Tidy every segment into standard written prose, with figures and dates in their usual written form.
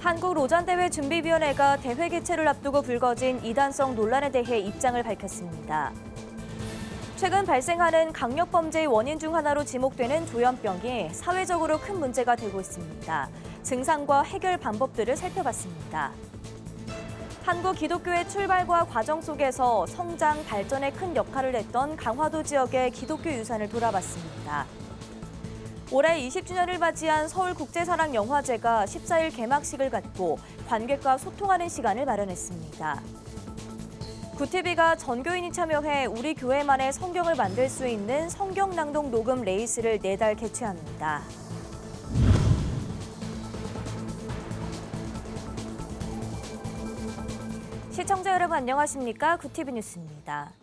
한국 로잔대회 준비위원회가 대회 개최를 앞두고 불거진 이단성 논란에 대해 입장을 밝혔습니다. 최근 발생하는 강력범죄의 원인 중 하나로 지목되는 조현병이 사회적으로 큰 문제가 되고 있습니다. 증상과 해결 방법들을 살펴봤습니다. 한국 기독교의 출발과 과정 속에서 성장, 발전에 큰 역할을 했던 강화도 지역의 기독교 유산을 돌아봤습니다. 올해 20주년을 맞이한 서울국제사랑영화제가 14일 개막식을 갖고 관객과 소통하는 시간을 마련했습니다. 구티비가 전교인이 참여해 우리 교회만의 성경을 만들 수 있는 성경낭독 녹음 레이스를 내달 개최합니다. 시청자 여러분 안녕하십니까? 구티비 뉴스입니다.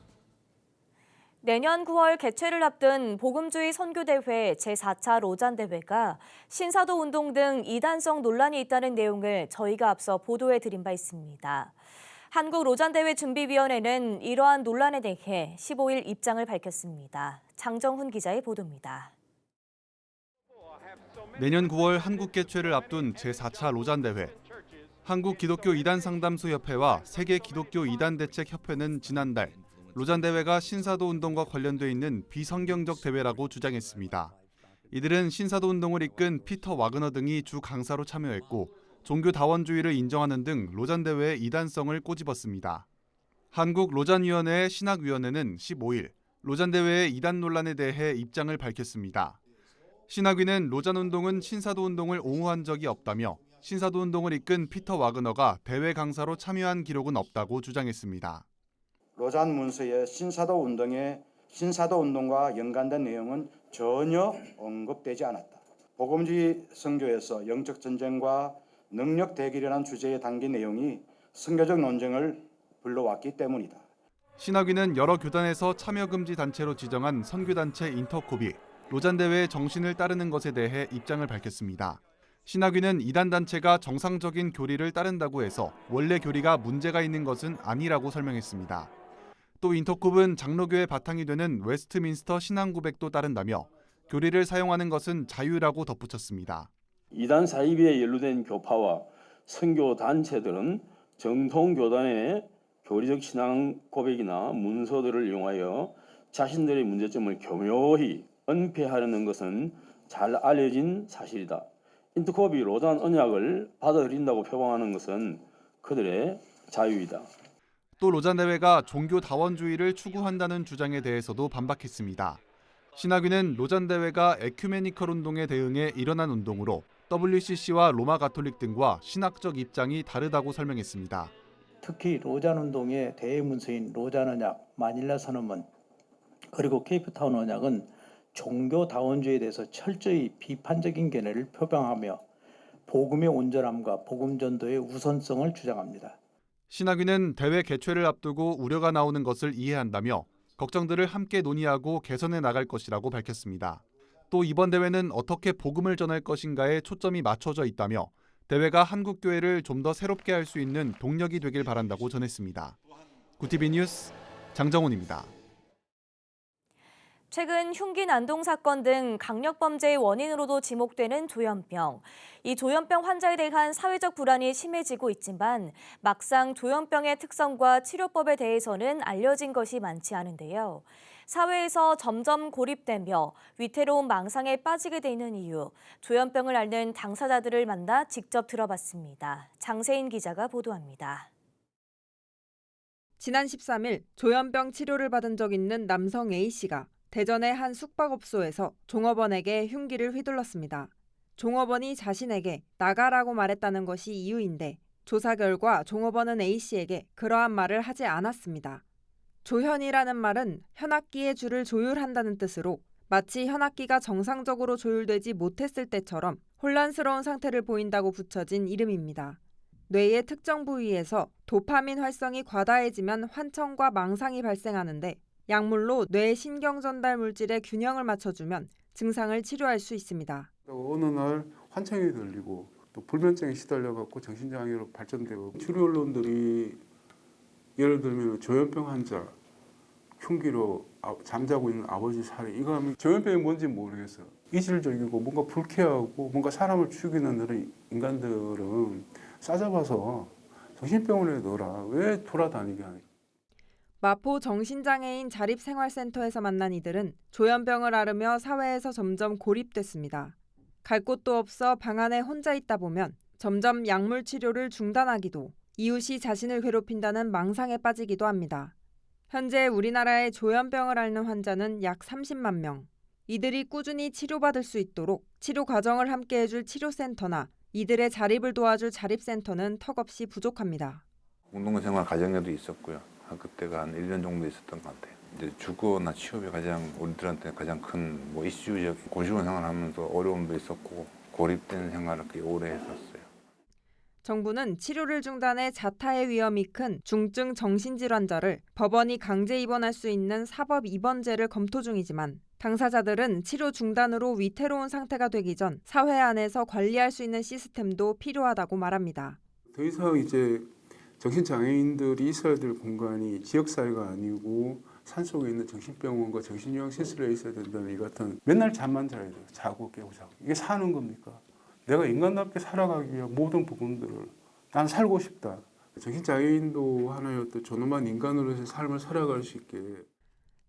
내년 9월 개최를 앞둔 복음주의 선교대회 제4차 로잔대회가 신사도 운동 등 이단성 논란이 있다는 내용을 저희가 앞서 보도해드린 바 있습니다. 한국 로잔대회 준비위원회는 이러한 논란에 대해 15일 입장을 밝혔습니다. 장정훈 기자의 보도입니다. 내년 9월 한국 개최를 앞둔 제4차 로잔대회. 한국 기독교 이단 상담소 협회와 세계 기독교 이단 대책 협회는 지난달 로잔대회가 신사도 운동과 관련돼 있는 비성경적 대회라고 주장했습니다. 이들은 신사도 운동을 이끈 피터 와그너 등이 주 강사로 참여했고 종교 다원주의를 인정하는 등 로잔대회의 이단성을 꼬집었습니다. 한국 로잔위원회의 신학위원회는 15일 로잔대회의 이단 논란에 대해 입장을 밝혔습니다. 신학위는 로잔운동은 신사도운동을 옹호한 적이 없다며 신사도운동을 이끈 피터 와그너가 대회 강사로 참여한 기록은 없다고 주장했습니다. 로잔 문서의 신사도 운동과 연관된 내용은 전혀 언급되지 않았다. 복음주의 선교에서 영적 전쟁과 능력 대결이라는 주제에 담긴 내용이 선교적 논쟁을 불러왔기 때문이다. 신학위는 여러 교단에서 참여 금지 단체로 지정한 선교단체 인터콥이 로잔 대회의 정신을 따르는 것에 대해 입장을 밝혔습니다. 신학위는 이단 단체가 정상적인 교리를 따른다고 해서 원래 교리가 문제가 있는 것은 아니라고 설명했습니다. 또 인터콥은 장로교의 바탕이 되는 웨스트민스터 신앙고백도 따른다며 교리를 사용하는 것은 자유라고 덧붙였습니다. 이단 사이비에 연루된 교파와 선교 단체들은 정통 교단의 교리적 신앙 고백이나 문서들을 이용하여 자신들의 문제점을 교묘히 은폐하려는 것은 잘 알려진 사실이다. 인터콥이 로잔 언약을 받아들인다고 표방하는 것은 그들의 자유이다. 또 로잔 대회가 종교 다원주의를 추구한다는 주장에 대해서도 반박했습니다. 신학위는 로잔 대회가 에큐메니컬 운동에 대응해 일어난 운동으로 WCC와 로마 가톨릭 등과 신학적 입장이 다르다고 설명했습니다. 특히 로잔 운동의 대문서인 로잔 언약, 마닐라 선언문, 그리고 케이프타운 언약은 종교 다원주의에 대해서 철저히 비판적인 견해를 표방하며 복음의 온전함과 복음 전도의 우선성을 주장합니다. 신학위는 대회 개최를 앞두고 우려가 나오는 것을 이해한다며 걱정들을 함께 논의하고 개선해 나갈 것이라고 밝혔습니다. 또 이번 대회는 어떻게 복음을 전할 것인가에 초점이 맞춰져 있다며 대회가 한국 교회를 좀 더 새롭게 할 수 있는 동력이 되길 바란다고 전했습니다. 구티비 뉴스 장정훈입니다. 최근 흉기 난동 사건 등 강력범죄의 원인으로도 지목되는 조현병. 이 조현병 환자에 대한 사회적 불안이 심해지고 있지만 막상 조현병의 특성과 치료법에 대해서는 알려진 것이 많지 않은데요. 사회에서 점점 고립되며 위태로운 망상에 빠지게 되는 이유, 조현병을 앓는 당사자들을 만나 직접 들어봤습니다. 장세인 기자가 보도합니다. 지난 13일 조현병 치료를 받은 적 있는 남성 A씨가 대전의 한 숙박업소에서 종업원에게 흉기를 휘둘렀습니다. 종업원이 자신에게 나가라고 말했다는 것이 이유인데 조사 결과 종업원은 A씨에게 그러한 말을 하지 않았습니다. 조현이라는 말은 현악기의 줄을 조율한다는 뜻으로 마치 현악기가 정상적으로 조율되지 못했을 때처럼 혼란스러운 상태를 보인다고 붙여진 이름입니다. 뇌의 특정 부위에서 도파민 활성이 과다해지면 환청과 망상이 발생하는데 약물로 뇌 신경 전달 물질의 균형을 맞춰주면 증상을 치료할 수 있습니다. 어느 날 환청이 들리고 또 불면증에 시달려갖고 정신장애로 발전되고 주류 언론들이 예를 들면 조현병 환자 흉기로 잠자고 있는 아버지 살해 이거 하면 조현병이 뭔지 모르겠어. 이질적이고 뭔가 불쾌하고 뭔가 사람을 죽이는 그런 인간들은 싸잡아서 정신병원에 넣어라. 왜 돌아다니게 하냐. 마포 정신장애인 자립생활센터에서 만난 이들은 조현병을 앓으며 사회에서 점점 고립됐습니다. 갈 곳도 없어 방 안에 혼자 있다 보면 점점 약물 치료를 중단하기도, 이웃이 자신을 괴롭힌다는 망상에 빠지기도 합니다. 현재 우리나라의 조현병을 앓는 환자는 약 30만 명. 이들이 꾸준히 치료받을 수 있도록 치료 과정을 함께 해줄 치료센터나 이들의 자립을 도와줄 자립센터는 턱없이 부족합니다. 운동생활 과정에도 있었고요. 학교 때가 한 1년 정도 있었던 것 같아요. 이제 주거나 취업이 가장 우리들한테 가장 큰 이슈적 고시원 생활하면서 어려움도 있었고 고립된 생활을 꽤 오래 했었어요. 정부는 치료를 중단해 자타의 위험이 큰 중증 정신질환자를 법원이 강제 입원할 수 있는 사법 입원제를 검토 중이지만 당사자들은 치료 중단으로 위태로운 상태가 되기 전 사회 안에서 관리할 수 있는 시스템도 필요하다고 말합니다. 더 이상 이제 정신장애인들이 있어야 될 공간이 지역사회가 아니고 산속에 있는 정신병원과 정신요양시설에 있어야 된다는 이 같은 맨날 잠만 자야 돼요. 자고 깨고 자고. 이게 사는 겁니까? 내가 인간답게 살아가기 위한 모든 부분들을 난 살고 싶다. 정신장애인도 하나의 어떤 존엄한 인간으로서의 삶을 살아갈 수 있게.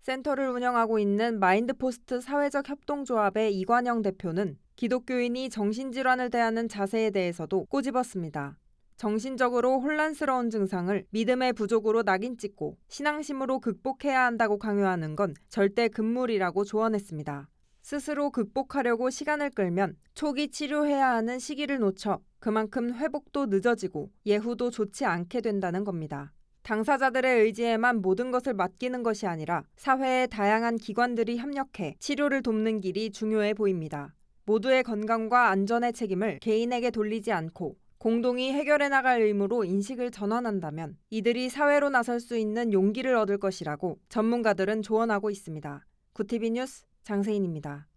센터를 운영하고 있는 마인드포스트 사회적 협동조합의 이관영 대표는 기독교인이 정신질환을 대하는 자세에 대해서도 꼬집었습니다. 정신적으로 혼란스러운 증상을 믿음의 부족으로 낙인 찍고 신앙심으로 극복해야 한다고 강요하는 건 절대 금물이라고 조언했습니다. 스스로 극복하려고 시간을 끌면 초기 치료해야 하는 시기를 놓쳐 그만큼 회복도 늦어지고 예후도 좋지 않게 된다는 겁니다. 당사자들의 의지에만 모든 것을 맡기는 것이 아니라 사회의 다양한 기관들이 협력해 치료를 돕는 길이 중요해 보입니다. 모두의 건강과 안전의 책임을 개인에게 돌리지 않고 공동이 해결해 나갈 의무로 인식을 전환한다면 이들이 사회로 나설 수 있는 용기를 얻을 것이라고 전문가들은 조언하고 있습니다. 구티비 뉴스 장세인입니다.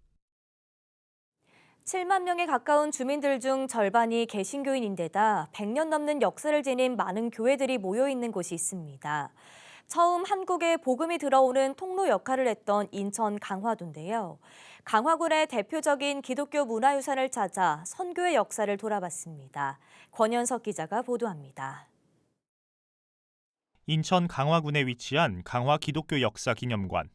7만 명에 가까운 주민들 중 절반이 개신교인인데다 100년 넘는 역사를 지닌 많은 교회들이 모여 있는 곳이 있습니다. 처음 한국에 복음이 들어오는 통로 역할을 했던 인천 강화도인데요. 강화군의 대표적인 기독교 문화유산을 찾아 선교의 역사를 돌아봤습니다. 권현석 기자가 보도합니다. 인천 강화군에 위치한 강화 기독교 역사 기념관.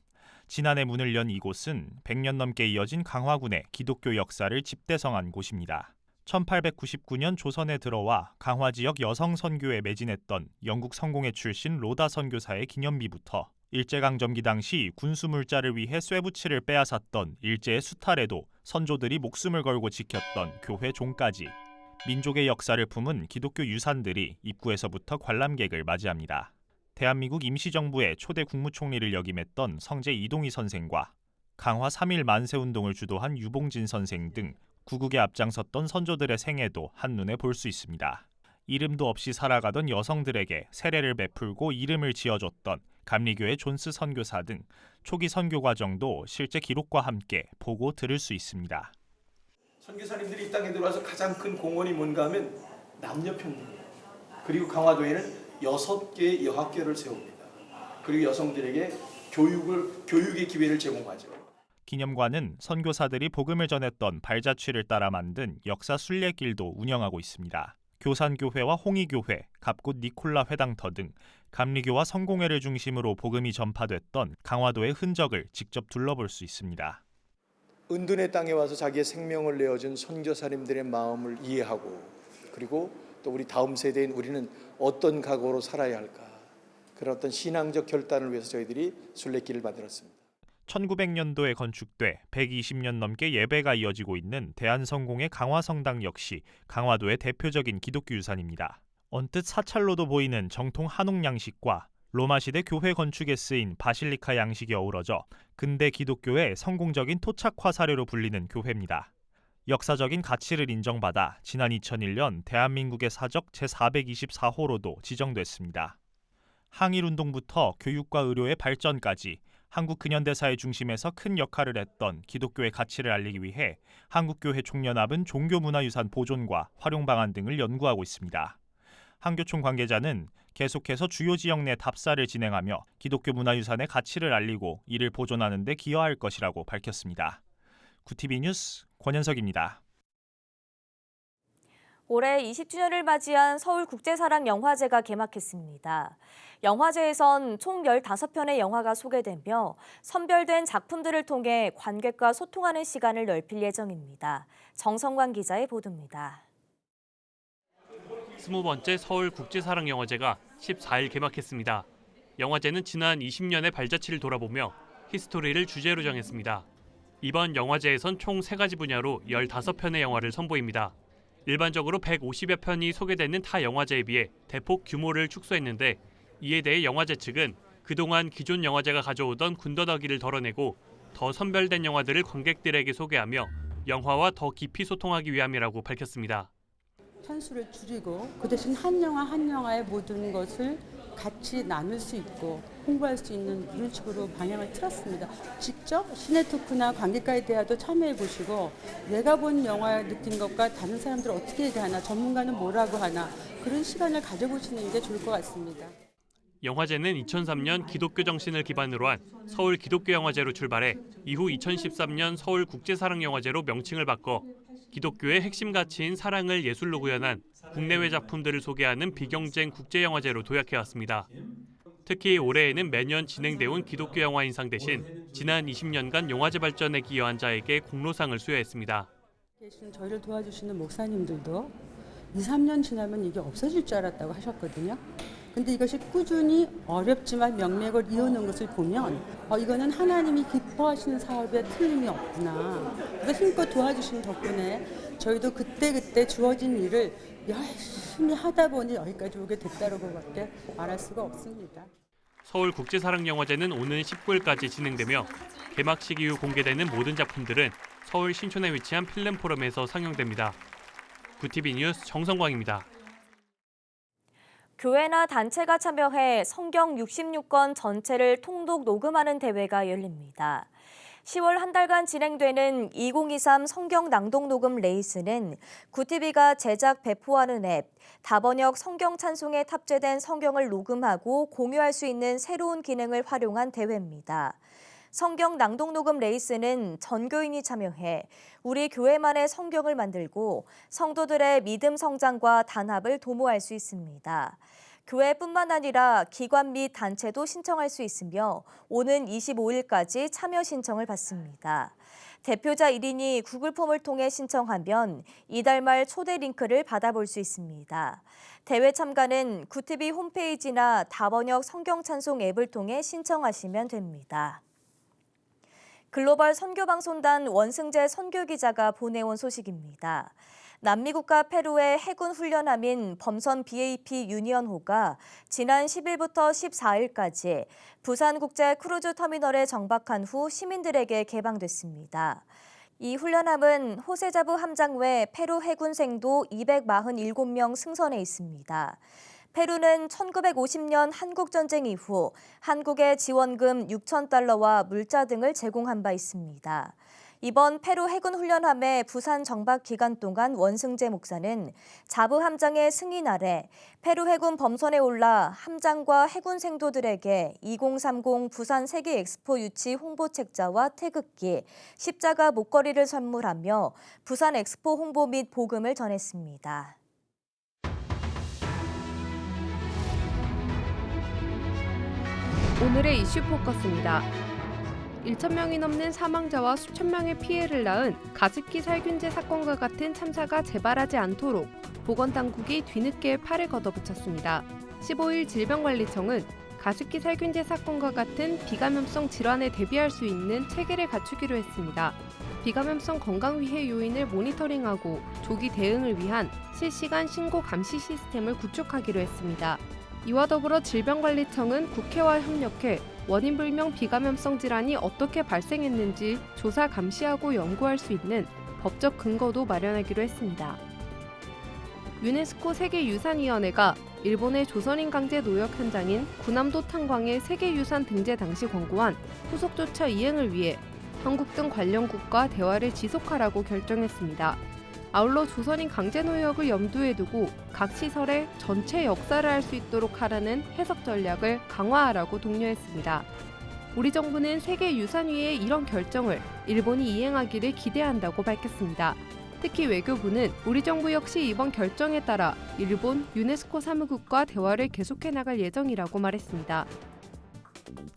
지난해 문을 연 이곳은 100년 넘게 이어진 강화군의 기독교 역사를 집대성한 곳입니다. 1899년 조선에 들어와 강화 지역 여성 선교에 매진했던 영국 성공회 출신 로다 선교사의 기념비부터 일제강점기 당시 군수 물자를 위해 쇠붙이를 빼앗았던 일제의 수탈에도 선조들이 목숨을 걸고 지켰던 교회 종까지 민족의 역사를 품은 기독교 유산들이 입구에서부터 관람객을 맞이합니다. 대한민국 임시정부의 초대 국무총리를 역임했던 성제 이동희 선생과 강화 3.1 만세운동을 주도한 유봉진 선생 등 구국에 앞장섰던 선조들의 생애도 한눈에 볼 수 있습니다. 이름도 없이 살아가던 여성들에게 세례를 베풀고 이름을 지어줬던 감리교의 존스 선교사 등 초기 선교 과정도 실제 기록과 함께 보고 들을 수 있습니다. 선교사님들이 이 땅에 들어와서 가장 큰 공헌이 뭔가 하면 남녀평등이에요. 그리고 강화도에는 6개의 여학교를 세웁니다. 그리고 여성들에게 교육의 기회를 제공하죠. 기념관은 선교사들이 복음을 전했던 발자취를 따라 만든 역사 순례길도 운영하고 있습니다. 교산교회와 홍의교회, 갑곶 니콜라 회당터 등 감리교와 성공회를 중심으로 복음이 전파됐던 강화도의 흔적을 직접 둘러볼 수 있습니다. 은둔의 땅에 와서 자기의 생명을 내어준 선교사님들의 마음을 이해하고 그리고 또 우리 다음 세대인 우리는 어떤 각오로 살아야 할까 그런 어떤 신앙적 결단을 위해서 저희들이 순례길을 만들었습니다. 1900년도에 건축돼 120년 넘게 예배가 이어지고 있는 대한성공회 강화성당 역시 강화도의 대표적인 기독교 유산입니다. 언뜻 사찰로도 보이는 정통 한옥 양식과 로마시대 교회 건축에 쓰인 바실리카 양식이 어우러져 근대 기독교의 성공적인 토착화 사례로 불리는 교회입니다. 역사적인 가치를 인정받아 지난 2001년 대한민국의 사적 제424호로도 지정됐습니다. 항일운동부터 교육과 의료의 발전까지 한국 근현대사의 중심에서 큰 역할을 했던 기독교의 가치를 알리기 위해 한국교회 총연합은 종교문화유산 보존과 활용 방안 등을 연구하고 있습니다. 한교총 관계자는 계속해서 주요 지역 내 답사를 진행하며 기독교 문화유산의 가치를 알리고 이를 보존하는 데 기여할 것이라고 밝혔습니다. 구티비 뉴스 권현석입니다. 올해 20주년을 맞이한 서울국제사랑영화제가 개막했습니다. 영화제에선 총 15편의 영화가 소개되며 선별된 작품들을 통해 관객과 소통하는 시간을 넓힐 예정입니다. 정성관 기자의 보도입니다. 20번째 서울국제사랑영화제가 14일 개막했습니다. 영화제는 지난 20년의 발자취를 돌아보며 히스토리를 주제로 정했습니다. 이번 영화제에선 총 3가지 분야로 15편의 영화를 선보입니다. 일반적으로 150여 편이 소개되는 타 영화제에 비해 대폭 규모를 축소했는데 이에 대해 영화제 측은 그동안 기존 영화제가 가져오던 군더더기를 덜어내고 더 선별된 영화들을 관객들에게 소개하며 영화와 더 깊이 소통하기 위함이라고 밝혔습니다. 편수를 줄이고 그 대신 한 영화의 모든 것을 같이 나눌 수 있고 홍보할 수 있는 이런 식으로 방향을 틀었습니다. 직접 시네토크나 관객과의 대화도 참여해 보시고 내가 본 영화 느낀 것과 다른 사람들 어떻게 얘기하나, 전문가는 뭐라고 하나, 그런 시간을 가져보시는 게 좋을 것 같습니다. 영화제는 2003년 기독교 정신을 기반으로 한 서울 기독교영화제로 출발해 이후 2013년 서울국제사랑영화제로 명칭을 바꿔 기독교의 핵심 가치인 사랑을 예술로 구현한 국내외 작품들을 소개하는 비경쟁 국제영화제로 도약해왔습니다. 특히 올해에는 매년 진행돼온 기독교 영화인상 대신 지난 20년간 영화제 발전에 기여한 자에게 공로상을 수여했습니다. 저희를 도와주시는 목사님들도 2, 3년 지나면 이게 없어질 줄 알았다고 하셨거든요. 근데 이것이 꾸준히 어렵지만 명맥을 이어놓은 것을 보면 이거는 하나님이 기뻐하시는 사업에 틀림이 없구나. 그래서 힘껏 도와주신 덕분에 저희도 그때그때 주어진 일을 열심히 하다 보니 여기까지 오게 됐다고밖에 말할 수가 없습니다. 서울국제사랑영화제는 오는 19일까지 진행되며 개막식 이후 공개되는 모든 작품들은 서울 신촌에 위치한 필름포럼에서 상영됩니다. 구TV 뉴스 정성광입니다. 교회나 단체가 참여해 성경 66권 전체를 통독 녹음하는 대회가 열립니다. 10월 한 달간 진행되는 2023 성경 낭독 녹음 레이스는 구TV가 제작 배포하는 앱, 다번역 성경 찬송에 탑재된 성경을 녹음하고 공유할 수 있는 새로운 기능을 활용한 대회입니다. 성경 낭독 녹음 레이스는 전교인이 참여해 우리 교회만의 성경을 만들고 성도들의 믿음 성장과 단합을 도모할 수 있습니다. 교회뿐만 아니라 기관 및 단체도 신청할 수 있으며 오는 25일까지 참여 신청을 받습니다. 대표자 1인이 구글 폼을 통해 신청하면 이달 말 초대 링크를 받아볼 수 있습니다. 대회 참가는 구TV 홈페이지나 다번역 성경 찬송 앱을 통해 신청하시면 됩니다. 글로벌 선교방송단 원승재 선교기자가 보내온 소식입니다. 남미국가 페루의 해군 훈련함인 범선 BAP 유니언호가 지난 10일부터 14일까지 부산국제 크루즈 터미널에 정박한 후 시민들에게 개방됐습니다. 이 훈련함은 호세자부 함장 외 페루 해군생도 247명 승선해 있습니다. 페루는 1950년 한국전쟁 이후 한국에 지원금 6,000달러와 물자 등을 제공한 바 있습니다. 이번 페루 해군 훈련함의 부산 정박 기간 동안 원승재 목사는 자부 함장의 승인 아래 페루 해군 범선에 올라 함장과 해군 생도들에게 2030 부산 세계 엑스포 유치 홍보 책자와 태극기, 십자가 목걸이를 선물하며 부산 엑스포 홍보 및 복음을 전했습니다. 오늘의 이슈 포커스입니다. 1,000명이 넘는 사망자와 수천 명의 피해를 낳은 가습기 살균제 사건과 같은 참사가 재발하지 않도록 보건당국이 뒤늦게 팔을 걷어붙였습니다. 15일 질병관리청은 가습기 살균제 사건과 같은 비감염성 질환에 대비할 수 있는 체계를 갖추기로 했습니다. 비감염성 건강위해 요인을 모니터링하고 조기 대응을 위한 실시간 신고 감시 시스템을 구축하기로 했습니다. 이와 더불어 질병관리청은 국회와 협력해 원인불명 비감염성 질환이 어떻게 발생했는지 조사 감시하고 연구할 수 있는 법적 근거도 마련하기로 했습니다. 유네스코 세계유산위원회가 일본의 조선인 강제 노역 현장인 구남도 탄광의 세계유산 등재 당시 권고한 후속조처 이행을 위해 한국 등 관련국과 대화를 지속하라고 결정했습니다. 아울러 조선인 강제 노역을 염두에 두고 각 시설의 전체 역사를 알 수 있도록 하라는 해석 전략을 강화하라고 독려했습니다. 우리 정부는 세계유산위의 이런 결정을 일본이 이행하기를 기대한다고 밝혔습니다. 특히 외교부는 우리 정부 역시 이번 결정에 따라 일본 유네스코 사무국과 대화를 계속해 나갈 예정이라고 말했습니다.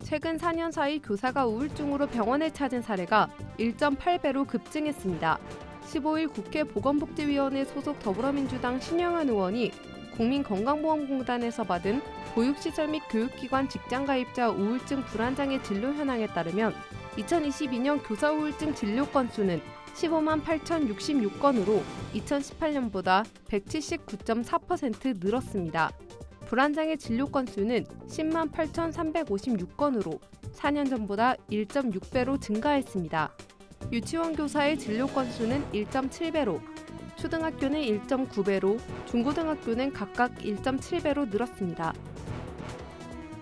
최근 4년 사이 교사가 우울증으로 병원을 찾은 사례가 1.8배로 급증했습니다. 15일 국회 보건복지위원회 소속 더불어민주당 신영환 의원이 국민건강보험공단에서 받은 보육시설 및 교육기관 직장가입자 우울증 불안장애 진료 현황에 따르면 2022년 교사 우울증 진료 건수는 15만 8,066건으로 2018년보다 179.4% 늘었습니다. 불안장애 진료 건수는 10만 8,356건으로 4년 전보다 1.6배로 증가했습니다. 유치원 교사의 진료 건수는 1.7배로, 초등학교는 1.9배로, 중고등학교는 각각 1.7배로 늘었습니다.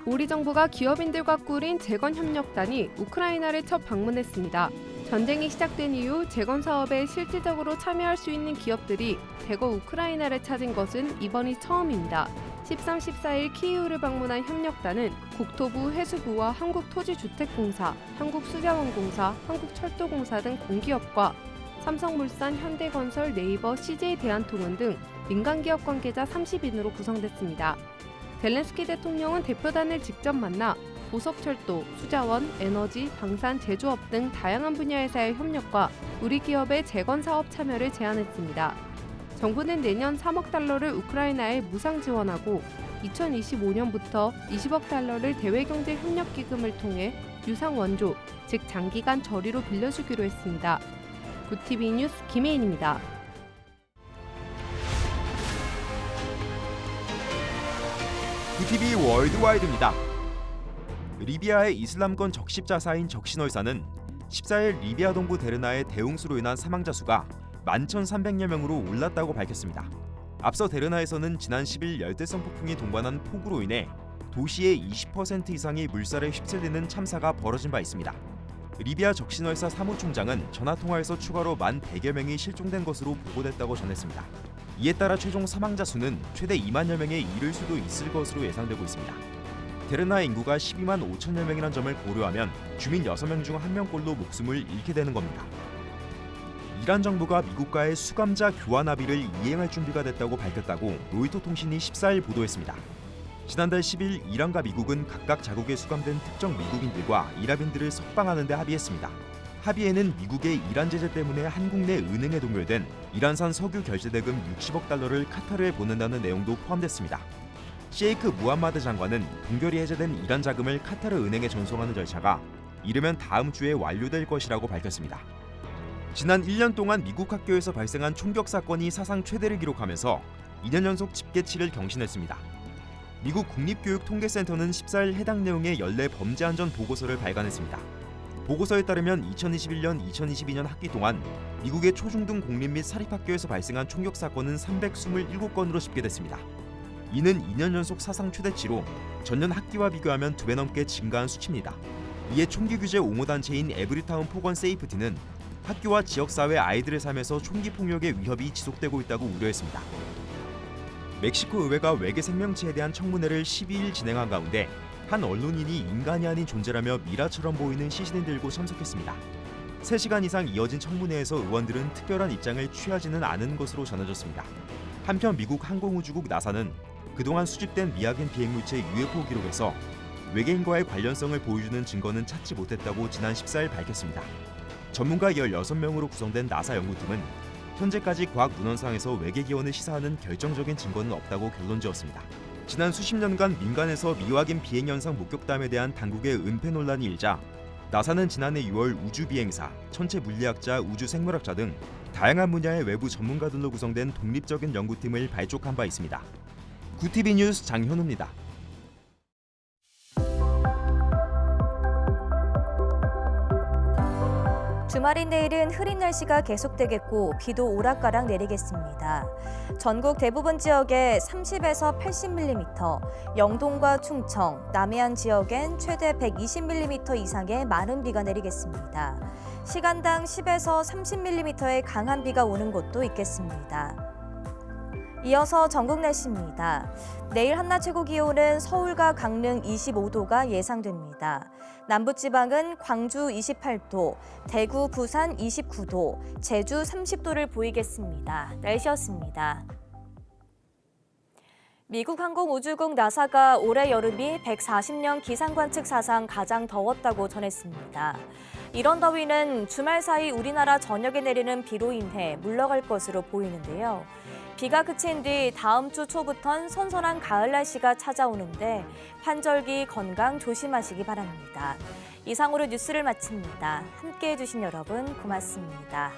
우리 정부가 기업인들과 꾸린 재건협력단이 우크라이나를 첫 방문했습니다. 전쟁이 시작된 이후 재건 사업에 실질적으로 참여할 수 있는 기업들이 대거 우크라이나를 찾은 것은 이번이 처음입니다. 13, 14일 키이우를 방문한 협력단은 국토부, 해수부와 한국토지주택공사, 한국수자원공사, 한국철도공사 등 공기업과 삼성물산, 현대건설, 네이버, CJ대한통운 등 민간기업 관계자 30인으로 구성됐습니다. 젤렌스키 대통령은 대표단을 직접 만나 보석철도, 수자원, 에너지, 방산, 제조업 등 다양한 분야에서의 협력과 우리 기업의 재건 사업 참여를 제안했습니다. 정부는 내년 3억 달러를 우크라이나에 무상 지원하고 2025년부터 20억 달러를 대외경제협력기금을 통해 유상 원조, 즉 장기간 저리로 빌려주기로 했습니다. 구TV 뉴스 김혜인입니다. 구TV 월드와이드입니다. 리비아의 이슬람권 적십자사인 적신월사는 14일 리비아 동부 데르나의 대홍수로 인한 사망자 수가 11,300여 명으로 올랐다고 밝혔습니다. 앞서 데르나에서는 지난 10일 열대성 폭풍이 동반한 폭우로 인해 도시의 20% 이상이 물살에 휩쓸리는 참사가 벌어진 바 있습니다. 리비아 적신월사 사무총장은 전화통화에서 추가로 1,100여 명이 실종된 것으로 보고됐다고 전했습니다. 이에 따라 최종 사망자 수는 최대 2만여 명에 이를 수도 있을 것으로 예상되고 있습니다. 데르나 인구가 12만 5천여 명이라는 점을 고려하면 주민 6명 중 1명꼴로 목숨을 잃게 되는 겁니다. 이란 정부가 미국과의 수감자 교환 합의를 이행할 준비가 됐다고 밝혔다고 로이터 통신이 14일 보도했습니다. 지난달 10일 이란과 미국은 각각 자국에 수감된 특정 미국인들과 이라빈들을 석방하는 데 합의했습니다. 합의에는 미국의 이란 제재 때문에 한국 내 은행에 동결된 이란산 석유 결제 대금 60억 달러를 카타르에 보낸다는 내용도 포함됐습니다. 셰이크 무함마드 장관은 동결이 해제된 이란 자금을 카타르 은행에 전송하는 절차가 이르면 다음 주에 완료될 것이라고 밝혔습니다. 지난 1년 동안 미국 학교에서 발생한 총격 사건이 사상 최대를 기록하면서 2년 연속 집계치를 경신했습니다. 미국 국립교육통계센터는 14일 해당 내용의 연례 범죄안전 보고서를 발간했습니다. 보고서에 따르면 2021년, 2022년 학기 동안 미국의 초중등 공립 및 사립학교에서 발생한 총격 사건은 327건으로 집계됐습니다. 이는 2년 연속 사상 최대치로 전년 학기와 비교하면 2배 넘게 증가한 수치입니다. 이에 총기 규제 옹호 단체인 에브리타운 포건 세이프티는 학교와 지역사회 아이들의 삶에서 총기 폭력의 위협이 지속되고 있다고 우려했습니다. 멕시코 의회가 외계 생명체에 대한 청문회를 12일 진행한 가운데 한 언론인이 인간이 아닌 존재라며 미라처럼 보이는 시신을 들고 참석했습니다. 3시간 이상 이어진 청문회에서 의원들은 특별한 입장을 취하지는 않은 것으로 전해졌습니다. 한편 미국 항공우주국 나사는 그동안 수집된 미확인 비행물체 UFO 기록에서 외계인과의 관련성을 보여주는 증거는 찾지 못했다고 지난 14일 밝혔습니다. 전문가 16명으로 구성된 나사 연구팀은 현재까지 과학 문헌상에서 외계 기원을 시사하는 결정적인 증거는 없다고 결론지었습니다. 지난 수십 년간 민간에서 미확인 비행 현상 목격담에 대한 당국의 은폐 논란이 일자 나사는 지난해 6월 우주비행사, 천체 물리학자, 우주생물학자 등 다양한 분야의 외부 전문가들로 구성된 독립적인 연구팀을 발족한 바 있습니다. 구TV 뉴스 장현우입니다. 주말인 내일은 흐린 날씨가 계속되겠고 비도 오락가락 내리겠습니다. 전국 대부분 지역에 30에서 80mm, 영동과 충청, 남해안 지역엔 최대 120mm 이상의 많은 비가 내리겠습니다. 시간당 10에서 30mm의 강한 비가 오는 곳도 있겠습니다. 이어서 전국 날씨입니다. 내일 한낮 최고 기온은 서울과 강릉 25도가 예상됩니다. 남부지방은 광주 28도, 대구, 부산 29도, 제주 30도를 보이겠습니다. 날씨였습니다. 미국 항공우주국 나사가 올해 여름이 140년 기상관측 사상 가장 더웠다고 전했습니다. 이런 더위는 주말 사이 우리나라 전역에 내리는 비로 인해 물러갈 것으로 보이는데요. 비가 그친 뒤 다음 주 초부턴 선선한 가을 날씨가 찾아오는데 환절기 건강 조심하시기 바랍니다. 이상으로 뉴스를 마칩니다. 함께해 주신 여러분 고맙습니다.